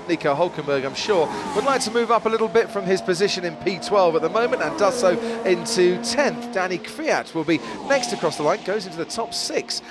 Nico Hulkenberg, I'm sure, would like to move up a little bit from his position in P12 at the moment and does so into 10th. Danny Kvyat will be next across the line, goes into the top 6.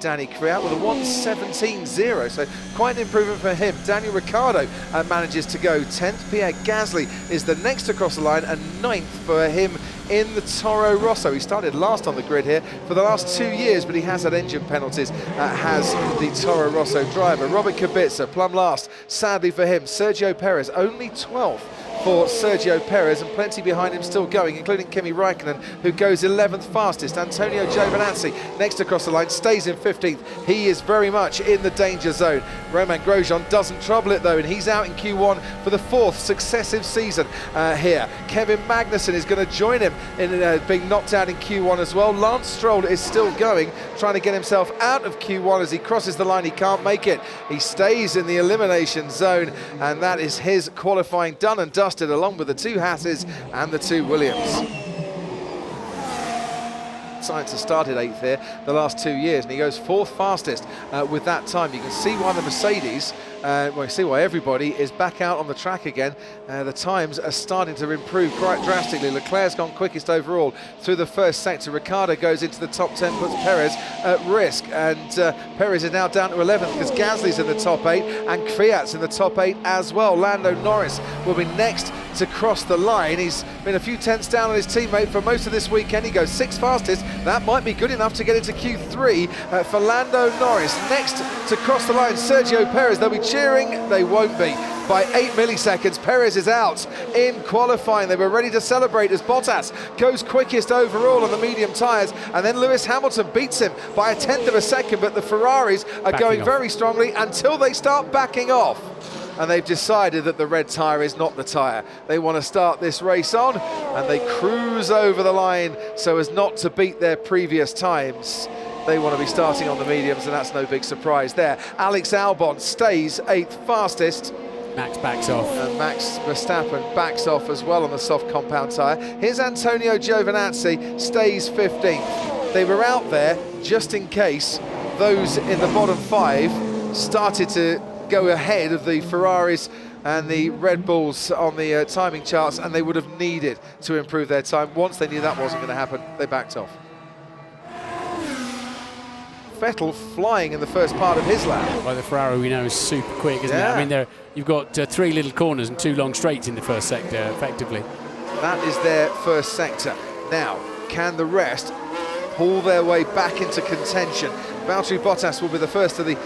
Danny Kvyat with a 1:17.0, so quite an improvement for him. Daniel Ricciardo manages to go 10th. Pierre Gasly is the next across the line, and 9th for him in the Toro Rosso. He started last on the grid here for the last 2 years, but he has had engine penalties, has the Toro Rosso driver. Robert Kubica, plumb last, sadly for him. Sergio Perez, only 12th for Sergio Perez, and plenty behind him still going, including Kimi Raikkonen, who goes 11th fastest. Antonio Giovinazzi, next across the line, stays in 15th. He is very much in the danger zone. Romain Grosjean doesn't trouble it though, and he's out in Q1 for the 4th successive season here. Kevin Magnussen is going to join him in being knocked out in Q1 as well. Lance Stroll is still going, trying to get himself out of Q1. As he crosses the line, he can't make it. He stays in the elimination zone, and that is his qualifying done and dusted, along with the 2 Hasses and the 2 Williams. Sainz has started 8th here the last 2 years, and he goes 4th fastest with that time. You can see why the Mercedes, well, you see why everybody is back out on the track again. The times are starting to improve quite drastically. Leclerc's gone quickest overall through the first sector. Ricciardo goes into the top 10, puts Perez at risk, and Perez is now down to 11th because Gasly's in the top 8 and Kvyat's in the top 8 as well. Lando Norris will be next to cross the line. He's been a few tenths down on his teammate for most of this weekend. He goes 6th fastest. That might be good enough to get into Q3 for Lando Norris. Next to cross the line, Sergio Perez. They'll be cheering. They won't be. By 8 milliseconds, Perez is out in qualifying. They were ready to celebrate as Bottas goes quickest overall on the medium tyres, and then Lewis Hamilton beats him by a 1/10 of a second, but the Ferraris are going very strongly until they start backing off. And they've decided that the red tyre is not the tyre. They want to start this race on, and they cruise over the line so as not to beat their previous times. They want to be starting on the mediums, and that's no big surprise there. Alex Albon stays 8th fastest. Max backs off. And Max Verstappen backs off as well on the soft compound tyre. Here's Antonio Giovinazzi, stays 15th. They were out there just in case those in the bottom 5 started to go ahead of the Ferraris and the Red Bulls on the timing charts, and they would have needed to improve their time. Once they knew that wasn't going to happen, they backed off. Vettel flying in the first part of his lap. Well, the Ferrari we know is super quick, isn't it? I mean, you've got 3 little corners and 2 long straights in the first sector, effectively. That is their first sector. Now, can the rest pull their way back into contention? Valtteri Bottas will be the first of the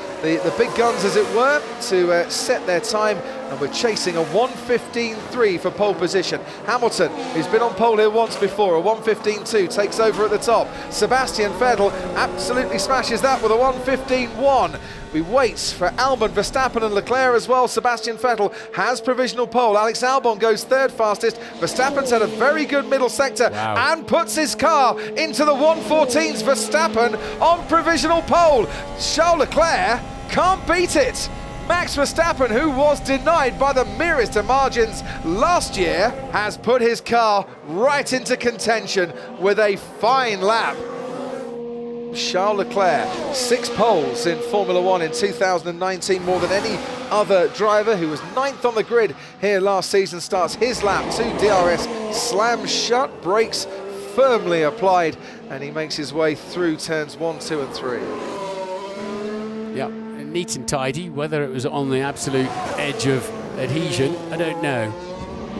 big guns, as it were, to set their time, and we're chasing a 1:15.3 for pole position. Hamilton, who's been on pole here once before, a 1:15.2, takes over at the top. Sebastian Vettel absolutely smashes that with a 1:15.1. We wait for Albon, Verstappen and Leclerc as well. Sebastian Vettel has provisional pole. Alex Albon goes 3rd fastest. Verstappen's had a very good middle sector and puts his car into the 1:14s. Verstappen on provisional pole. Charles Leclerc can't beat it. Max Verstappen, who was denied by the merest of margins last year, has put his car right into contention with a fine lap. Charles Leclerc, 6 poles in Formula 1 in 2019, more than any other driver, who was 9th on the grid here last season, starts his lap. 2 DRS slams shut, brakes firmly applied, and he makes his way through turns 1, 2 and 3. Yeah, neat and tidy. Whether it was on the absolute edge of adhesion, I don't know.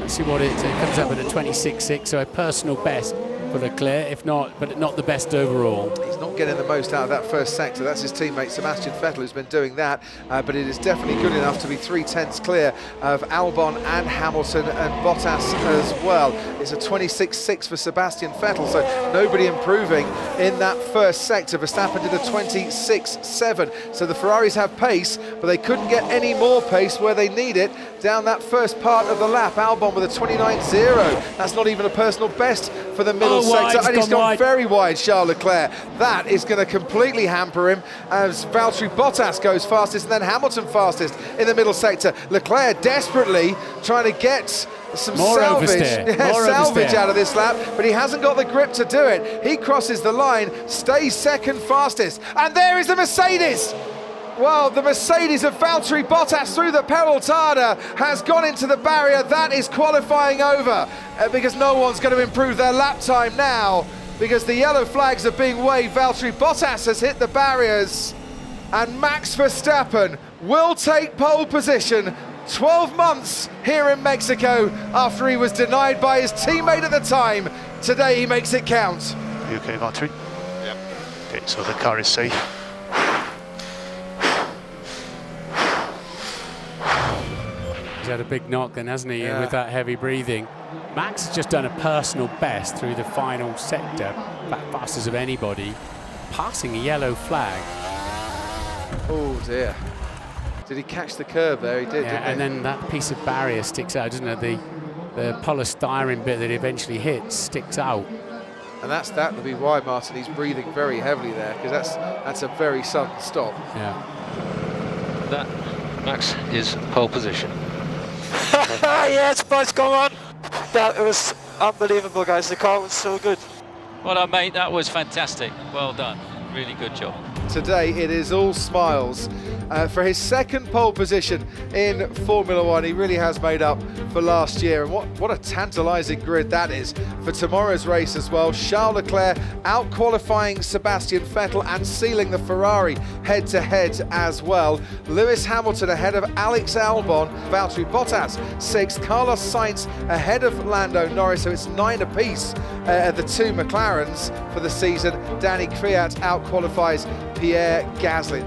Let's see what it comes up at a 26.6, so a personal best for Leclerc, if not, but not the best overall. He's not getting the most out of that first sector. That's his teammate Sebastian Vettel who's been doing that, but it is definitely good enough to be 3/10 clear of Albon and Hamilton and Bottas as well. It's a 26.6 for Sebastian Vettel, so nobody improving in that first sector. Verstappen did a 26.7, so the Ferraris have pace, but they couldn't get any more pace where they need it down that first part of the lap. Albon with a 29.0. That's not even a personal best for the middle sector, and he's gone very wide, Charles Leclerc. That is going to completely hamper him as Valtteri Bottas goes fastest, and then Hamilton fastest in the middle sector. Leclerc desperately trying to get some salvage out of this lap, but he hasn't got the grip to do it. He crosses the line, stays 2nd fastest, and there is the Mercedes. Well, the Mercedes of Valtteri Bottas through the Pelotada has gone into the barrier. That is qualifying over because no one's going to improve their lap time now because the yellow flags are being waved. Valtteri Bottas has hit the barriers and Max Verstappen will take pole position 12 months here in Mexico after he was denied by his teammate at the time. Today he makes it count. Are you okay, Valtteri? Yep. Okay, so the car is safe. He's had a big knock then, hasn't he, Yeah. with that heavy breathing. Max has just done a personal best through the final sector, fastest of anybody, passing a yellow flag. Oh dear. Did he catch the curb there? He did, Yeah, didn't he? and then that piece of barrier sticks out, doesn't it? The polystyrene bit that eventually hits sticks out. And that will be why, Martin, he's breathing very heavily there, because that's a very sudden stop. Yeah. That, Max, is pole position. Yes, boys, come on. That was unbelievable, guys. The car was so good. Well done, mate. That was fantastic. Well done. Really good job. Today it is all smiles for his second pole position in Formula One. He really has made up for last year, and what a tantalising grid that is for tomorrow's race as well. Charles Leclerc out qualifying Sebastian Vettel and sealing the Ferrari head to head as well. Lewis Hamilton ahead of Alex Albon, Valtteri Bottas 6th, Carlos Sainz ahead of Lando Norris, so it's 9 apiece the two McLarens for the season. Danny Kvyat out qualifies Pierre Gasly.